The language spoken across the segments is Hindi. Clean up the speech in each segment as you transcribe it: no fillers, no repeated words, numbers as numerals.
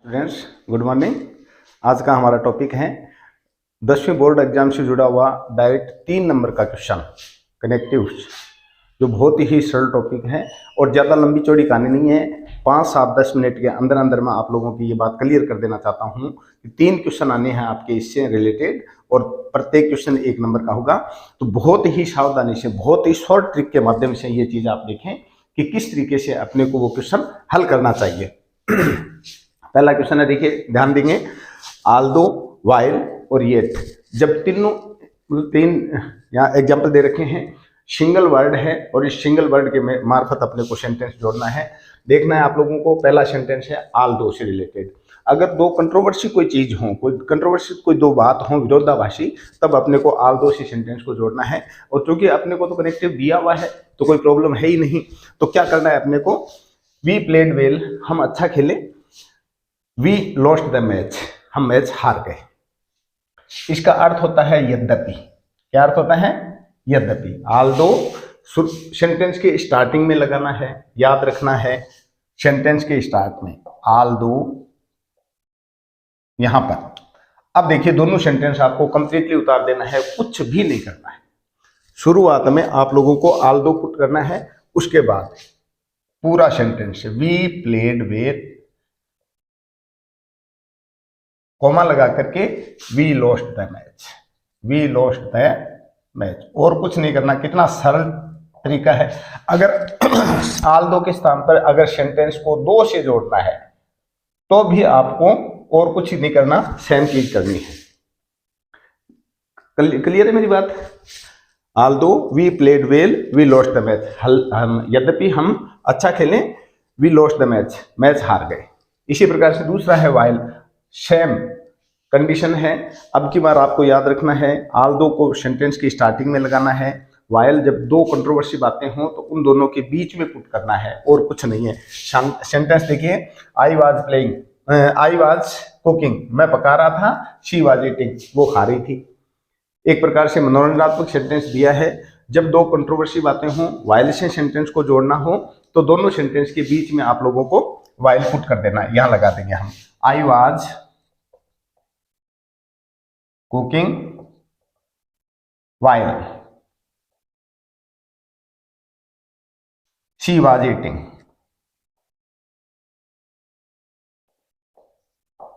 Students, good morning. आज का हमारा टॉपिक है 10वीं बोर्ड एग्जाम से जुड़ा हुआ डायरेक्ट 3 नंबर का क्वेश्चन कनेक्टिव्स, जो बहुत ही सरल टॉपिक है और ज़्यादा लंबी चौड़ी कहानी नहीं है। 5, 7, 10 मिनट के अंदर अंदर मैं आप लोगों की ये बात क्लियर कर देना चाहता हूँ कि 3 क्वेश्चन आने हैं आपके इससे रिलेटेड और प्रत्येक क्वेश्चन 1 नंबर का होगा। तो बहुत ही सावधानी से, बहुत ही शॉर्ट ट्रिक के माध्यम से ये चीज़ आप देखें कि किस तरीके से अपने को वो क्वेश्चन हल करना चाहिए। पहला क्वेश्चन है, देखिए ध्यान देंगे। आल्दो, वाइल और येट, जब तीन यहाँ एग्जाम्पल दे रखे हैं, सिंगल वर्ड है और इस सिंगल वर्ड के मार्फत अपने को सेंटेंस जोड़ना है। देखना है आप लोगों को, पहला सेंटेंस है आल्दो से रिलेटेड। अगर दो कंट्रोवर्सी कोई चीज हो, कोई कंट्रोवर्सी कोई दो बात हो विरोधाभासी, तब अपने को आल्दो से सेंटेंस को जोड़ना है। और चूंकि अपने को तो कनेक्टिव दिया हुआ है तो कोई प्रॉब्लम है ही नहीं, तो क्या करना है अपने को, वी प्लेड वेल, हम अच्छा खेले, वी लॉस्ट द मैच, हम मैच हार गए। इसका अर्थ होता है यद्यपि। क्या अर्थ होता है? यद्यपि। आल्दो सेंटेंस के स्टार्टिंग में लगाना है, याद रखना है सेंटेंस के स्टार्ट में आल्दो यहां पर। अब देखिए दोनों सेंटेंस आपको कंप्लीटली उतार देना है, कुछ भी नहीं करना है। शुरुआत में आप लोगों को आल्दो पुट करना है, उसके बाद पूरा sentence we played well, comma लगा करके we lost the match, we lost the match, और कुछ नहीं करना। कितना सरल तरीका है। अगर आल्दो के स्थान पर अगर सेंटेंस को दो से जोड़ना है तो भी आपको और कुछ नहीं करना, सेम चीज करनी है। क्लियर है मेरी बात? Although we played well, we lost the match, यद्यपि हम अच्छा खेलें, we lost the match, match हार गए। इसी प्रकार से दूसरा है वाइल, सेम कंडीशन है। अब की बार आपको याद रखना है, आल्दो को सेंटेंस की स्टार्टिंग में लगाना है, वाइल जब दो कंट्रोवर्सी बातें हों तो उन दोनों के बीच में पुट करना है, और कुछ नहीं है। सेंटेंस देखिए, I was playing, I was cooking, मैं पका रहा था, शी वाज ईटिंग, वो खा रही थी। एक प्रकार से मनोरंजनात्मक सेंटेंस दिया है। जब दो कंट्रोवर्सी बातें हों, वाइल से सेंटेंस को जोड़ना हो तो दोनों सेंटेंस के बीच में आप लोगों को वाइल पुट कर देना है। यहां लगा देंगे हम, I was cooking while she was eating.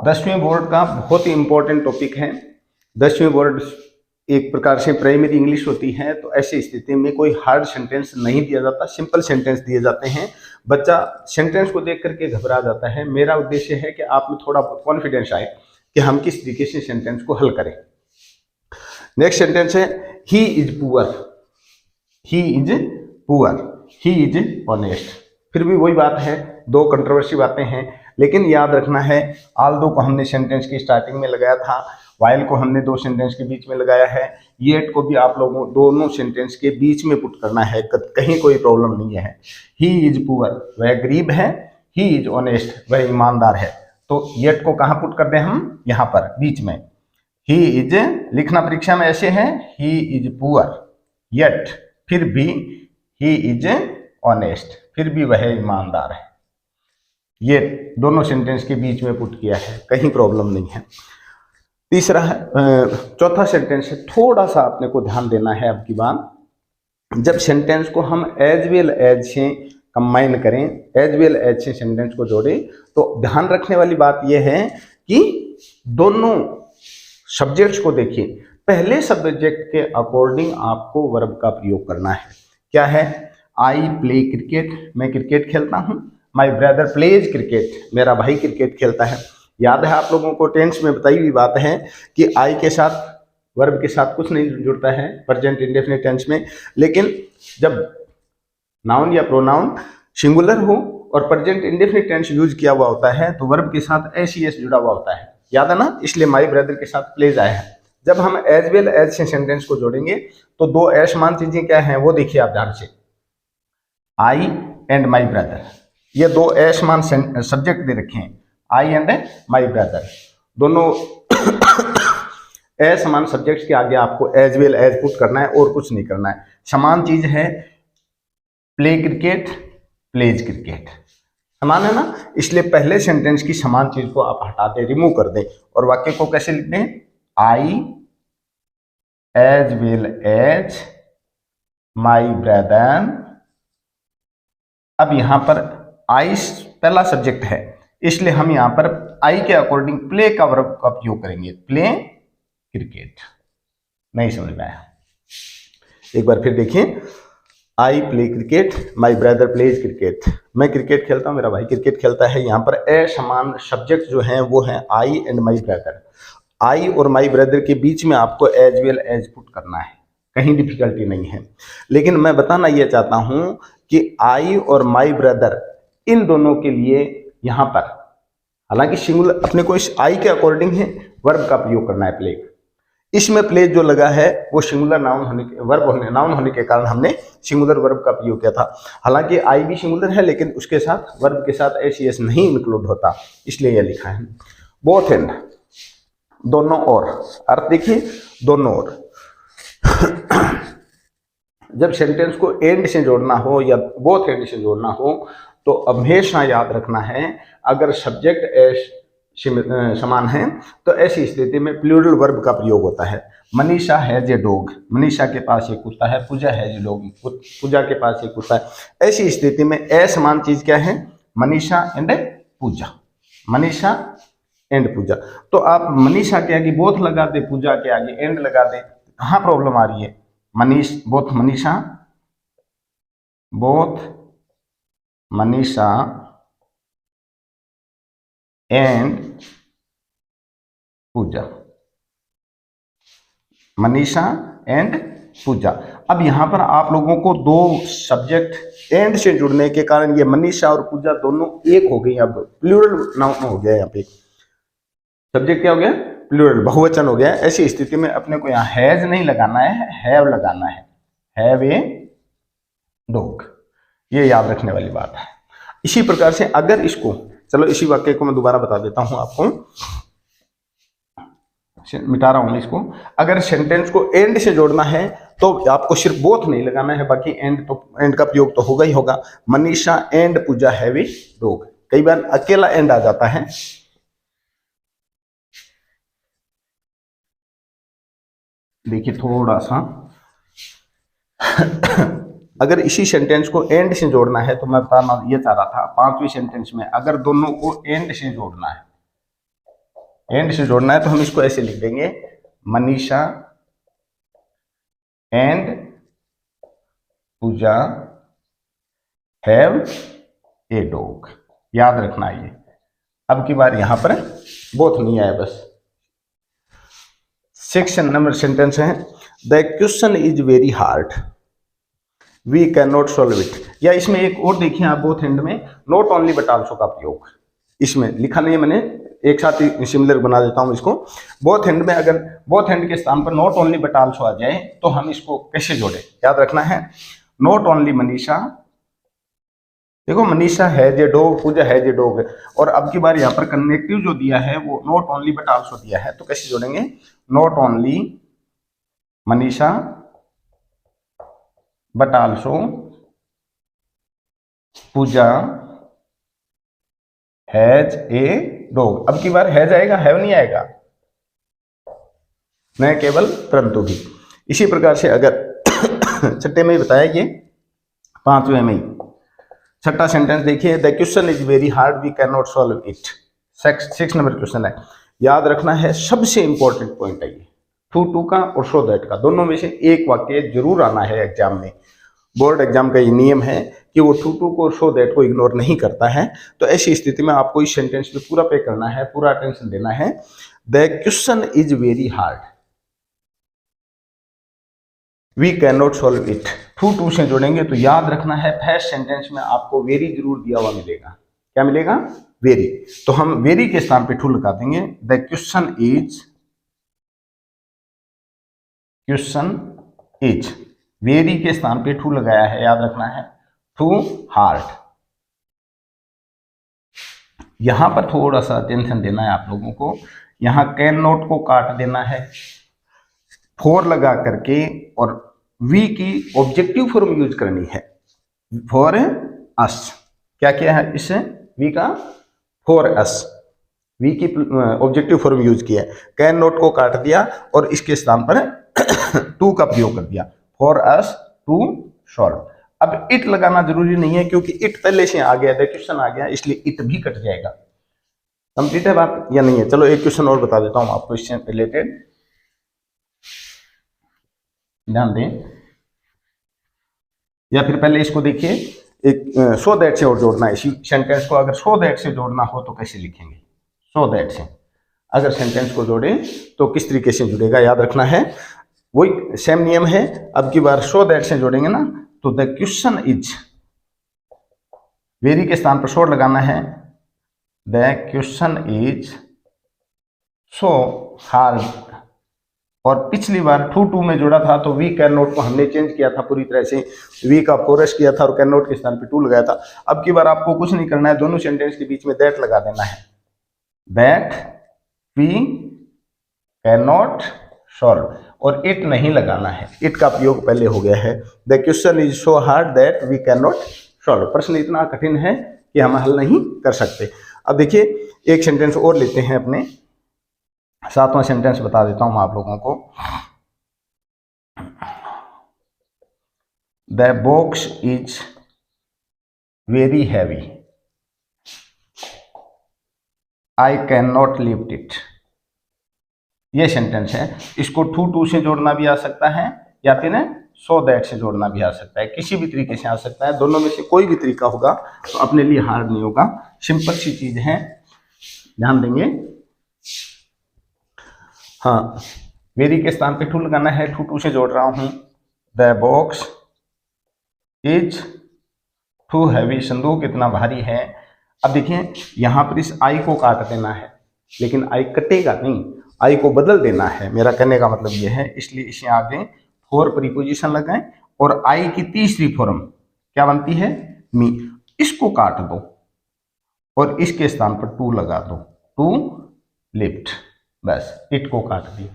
10वीं बोर्ड का बहुत ही इंपॉर्टेंट टॉपिक है। 10वीं बोर्ड एक प्रकार से प्राइमरी इंग्लिश होती है, तो ऐसी स्थिति में कोई हार्ड सेंटेंस नहीं दिया जाता, सिंपल सेंटेंस दिए जाते हैं। बच्चा सेंटेंस को देख करके घबरा जाता है। मेरा उद्देश्य है कि आप में थोड़ा कॉन्फिडेंस आए कि हम किस तरीके से सेंटेंस को हल करें। नेक्स्ट सेंटेंस है, he is poor, he is poor, he is honest. फिर भी वही बात है, दो कंट्रोवर्सी बातें हैं, लेकिन याद रखना है आल्दो को हमने सेंटेंस की स्टार्टिंग में लगाया था, वाइल को हमने दो सेंटेंस के बीच में लगाया है, येट को भी आप लोगों दोनों सेंटेंस के बीच में पुट करना है, कहीं कोई प्रॉब्लम नहीं है। ही इज पुअर, वह गरीब है, ही इज ऑनेस्ट, वह ईमानदार है। तो येट को कहाँ पुट कर दें हम? यहाँ पर बीच में। ही इज लिखना परीक्षा में ऐसे है, ही इज पुअर येट, फिर भी ही इज ऑनेस्ट, फिर भी वह ईमानदार है। ये दोनों सेंटेंस के बीच में पुट किया है, कहीं प्रॉब्लम नहीं है। तीसरा है, चौथा सेंटेंस है, थोड़ा सा अपने को ध्यान देना है अब की बार। जब सेंटेंस को हम एज वेल एज से कंबाइन करें, एज वेल एज से सेंटेंस को जोड़ें, तो ध्यान रखने वाली बात यह है कि दोनों सब्जेक्ट्स को देखिए, पहले सब्जेक्ट के अकॉर्डिंग आपको वर्ब का प्रयोग करना है। क्या है? आई प्ले क्रिकेट, मैं क्रिकेट खेलता हूं। माई ब्रदर प्लेज क्रिकेट, मेरा भाई क्रिकेट खेलता है। याद है आप लोगों को टेंस में बताई हुई बात है कि आई के साथ वर्ब के साथ कुछ नहीं जुड़ता है प्रेजेंट इंडेफिनिट टेंस में, लेकिन जब नाउन या प्रोनाउन सिंगुलर हो और प्रेजेंट इंडेफिनिट टेंस यूज किया हुआ होता है तो वर्ब के साथ एस जुड़ा हुआ होता है। याद है ना? इसलिए माई ब्रदर के साथ प्लेज आया है। जब हम एज वेल एज से सेंटेंस को जोड़ेंगे तो दो असमान चीजें क्या हैं वो देखिए आप ध्यान से, आई एंड माई ब्रदर, ये दो असमान सब्जेक्ट दे रखे हैं, आई एंड माई ब्रदर, दोनों असमान सब्जेक्ट्स के आगे आपको एज वेल एज पुट करना है और कुछ नहीं करना है। समान चीज है, प्ले क्रिकेट, प्लेज क्रिकेट, समान है ना, इसलिए पहले सेंटेंस की समान चीज को आप हटा दें, रिमूव कर दें, और वाक्य को कैसे लिखते हैं, I as well as my brother. अब यहां पर आई पहला सब्जेक्ट है, इसलिए हम यहां पर आई के अकॉर्डिंग प्ले का वर्ब का उपयोग करेंगे, प्ले क्रिकेट। नहीं समझ में आया, एक बार फिर देखिए, I play cricket, my brother pledge cricket. मैं क्रिकेट खेलता हूँ, मेरा भाई क्रिकेट खेलता है। यहाँ पर असमान सब्जेक्ट जो हैं वो हैं आई एंड माई ब्रदर। आई और माई ब्रदर के बीच में आपको एज वेल एज पुट करना है, कहीं डिफिकल्टी नहीं है। लेकिन मैं बताना ये चाहता हूँ कि आई और माई ब्रदर इन दोनों के लिए यहाँ पर, हालांकि सिंगुलर अपने को इस आई के अकॉर्डिंग है वर्ब का प्रयोग करना है, प्ले। इसमें प्लेज जो लगा है वो सिंगुलर नाउन होने के, वर्ब होने, नाउन होने के कारण हमने सिंगुलर वर्ब का प्रयोग किया था। हालांकि आई भी सिंगुलर है, लेकिन उसके साथ वर्ब के साथ एस नहीं इंक्लूड होता, इसलिए यह लिखा है। बोथ एंड, दोनों और, अर्थ देखिए दोनों और। जब सेंटेंस को एंड से जोड़ना हो या बोथ एंड से जोड़ना हो तो हमेशा याद रखना है, अगर सब्जेक्ट एस समान है तो ऐसी स्थिति में प्लूरल वर्ब का प्रयोग होता है। Manisha has a dog, Manisha के पास एक कुत्ता है। पूजा हैज ए डॉग, पूजा के पास एक कुत्ता है। ऐसी स्थिति में असमान चीज क्या है, मनीषा एंड पूजा, मनीषा एंड पूजा। तो आप मनीषा के आगे बोथ लगा दे, पूजा के आगे एंड लगा दे, कहाँ प्रॉब्लम आ रही है, both Manisha, both Manisha and Pooja, Manisha and Pooja. अब यहां पर आप लोगों को दो सब्जेक्ट एंड से जुड़ने के कारण ये मनीषा और पूजा दोनों एक हो गई, अब प्लूरल नाउन हो गया। यहाँ पे सब्जेक्ट क्या हो गया, प्लूरल, बहुवचन हो गया। ऐसी स्थिति में अपने को यहाँ हैज नहीं लगाना है, हैव लगाना है, हैव ए डॉग। ये याद रखने वाली बात है। इसी प्रकार से अगर इसको, चलो इसी वाक्य को मैं दोबारा बता देता हूं आपको, मिटा रहा हूं इसको। अगर सेंटेंस को एंड से जोड़ना है तो आपको सिर्फ बोथ नहीं लगाना है, बाकी एंड तो, एंड का प्रयोग तो होगा ही होगा। Manisha and Pooja have a dog, कई बार अकेला एंड आ जाता है। देखिए थोड़ा सा अगर इसी सेंटेंस को एंड से जोड़ना है तो मैं बताना ये चाह रहा था, पांचवी सेंटेंस में अगर दोनों को एंड से जोड़ना है, एंड से जोड़ना है तो हम इसको ऐसे लिख देंगे, Manisha and Pooja have a dog. याद रखना ये, अब की बार यहां पर बोथ नहीं आया बस। सेक्शन नंबर सेंटेंस है, the question is very hard we can not solve it. या इसमें एक और देखिए आप, बोथ एंड में नॉट ओनली बट आल्सो का प्रयोग इसमें लिखा नहीं है मैंने, एक साथ ही सिमिलर बना देता हूं इसको। बोथ एंड में अगर बोथ एंड के स्थान पर नॉट ओनली बट आल्सो आ जाए तो हम इसको कैसे जोड़े, याद रखना है। नॉट ओनली मनीषा, देखो Manisha has a dog, Pooja has a dog, और अब की बार यहाँ पर कनेक्टिव जो दिया है वो नॉट ओनली बट आल्सो दिया है, तो कैसे जोड़ेंगे, not only Manisha but also Pooja has a dog. अब की बार हैज आएगा, हैव नहीं आएगा, न केवल परंतु भी। इसी प्रकार से अगर छठे में बताया, ये पांचवें में छठा सेंटेंस देखिए, the question is very hard we can not solve it. 6 number question है, याद रखना है सबसे इंपॉर्टेंट पॉइंट है ये, टू का और सो दैट का, दोनों में से एक वाक्य जरूर आना है एग्जाम में। बोर्ड एग्जाम का ये नियम है कि वो टू को और सो दैट को इग्नोर नहीं करता है। तो ऐसी स्थिति में आपको इस सेंटेंस पे पूरा पे करना है, पूरा अटेंशन देना है। The question is very hard we can not solve it, to से जोड़ेंगे तो याद रखना है फर्स्ट सेंटेंस में आपको वेरी जरूर दिया हुआ मिलेगा। क्या मिलेगा, वेरी। तो हम वेरी के स्थान पे टू लगा देंगे, द क्वेश्चन इज, वेरी के स्थान पे टू लगाया है, याद रखना है, टू हार्ड। यहां पर थोड़ा सा अटेंशन देना है आप लोगों को, यहां कैन नॉट को काट देना है फॉर लगा करके, और वी की ऑब्जेक्टिव फॉर्म यूज करनी है, फॉर अस। क्या किया है, इससे वी का फॉर अस, वी की ऑब्जेक्टिव फॉर्म यूज किया है, कैन नॉट को काट दिया और इसके स्थान पर टू का प्रयोग कर दिया, फॉर अस टू सॉल्व। अब इट लगाना जरूरी नहीं है क्योंकि इट पहले से आ गया, द क्वेश्चन आ गया, इसलिए इट भी कट जाएगा। कंप्लीट है बात या नहीं है? चलो एक क्वेश्चन और बता देता हूं आपको इससे रिलेटेड, ध्यान दें, या फिर पहले इसको देखिए, एक सो दैट से और जोड़ना है इसी सेंटेंस को। अगर सो दैट से जोड़ना हो तो कैसे लिखेंगे? सो दैट से अगर सेंटेंस को जोड़े तो किस तरीके से जुड़ेगा, याद रखना है, वही सेम नियम है। अब की बार सो दैट से जोड़ेंगे ना तो द क्वेश्चन इज, वेरी के स्थान पर शोर लगाना है, the question is so hard. और पिछली बार टू में जोड़ा था तो वी कैन नॉट को हमने चेंज किया था पूरी तरह से, वी का कोरस किया था और कैन नॉट के स्थान पे टू लगाया था। अब की बार आपको कुछ नहीं करना है, दोनों सेंटेंस के बीच में दैट लगा देना है, that we can not solve, और इट नहीं लगाना है, इट का प्रयोग पहले हो गया है। The question is so hard that we can not solve, प्रश्न इतना कठिन है कि हम हल नहीं कर सकते। अब देखिए एक सेंटेंस और लेते हैं, अपने 7वां सेंटेंस बता देता हूं आप लोगों को। The box is very heavy, I can not lift it. ये सेंटेंस है, इसको टू से जोड़ना भी आ सकता है या फिर सो दैट से जोड़ना भी आ सकता है, किसी भी तरीके से आ सकता है, दोनों में से कोई भी तरीका होगा तो अपने लिए हार्ड नहीं होगा, सिंपल सी चीज है, ध्यान देंगे। हाँ, वेरी के स्थान पे टू लगाना है, टू से जोड़ रहा हूं, the box is too heavy, संदूक इतना भारी है। अब देखिए यहां पर इस आई को काट देना है, लेकिन आई कटेगा नहीं, आई को बदल देना है, मेरा कहने का मतलब यह है, इसलिए इसे आगे फॉर प्रीपोजिशन लगाएं और आई की तीसरी फॉर्म क्या बनती है, मी, इसको काट दो और इसके स्थान पर टू लगा दो, टू लिफ्ट, बस इट को काट दिया।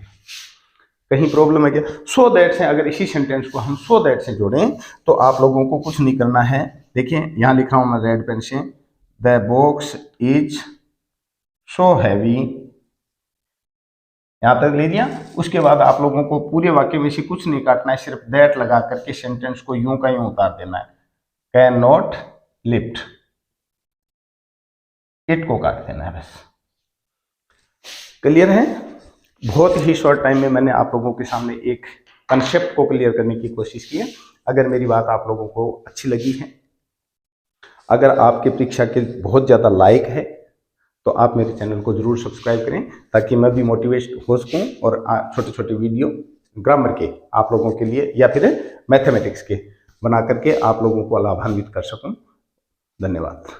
कहीं प्रॉब्लम है क्या? सो दैट से अगर इसी सेंटेंस को हम सो दैट से जोड़ें तो आप लोगों को कुछ नहीं करना है। देखिए यहां लिखा हूं मैं रेड पेन से, the box is so heavy, यहां तक ले लिया। उसके बाद आप लोगों को पूरे वाक्य में से कुछ नहीं काटना है, सिर्फ दैट लगा करके सेंटेंस को यूं का यूं उतार देना है, कैन नॉट लिफ्ट, इट को काट देना है, बस। क्लियर है? बहुत ही शॉर्ट टाइम में मैंने आप लोगों के सामने एक कंसेप्ट को क्लियर करने की कोशिश की है। अगर मेरी बात आप लोगों को अच्छी लगी है, अगर आपके परीक्षा के बहुत ज़्यादा लायक है तो आप मेरे चैनल को जरूर सब्सक्राइब करें, ताकि मैं भी मोटिवेट हो सकूं और छोटे छोटे वीडियो ग्रामर के आप लोगों के लिए या फिर मैथमेटिक्स के बना करके आप लोगों को लाभान्वित कर सकूं। धन्यवाद।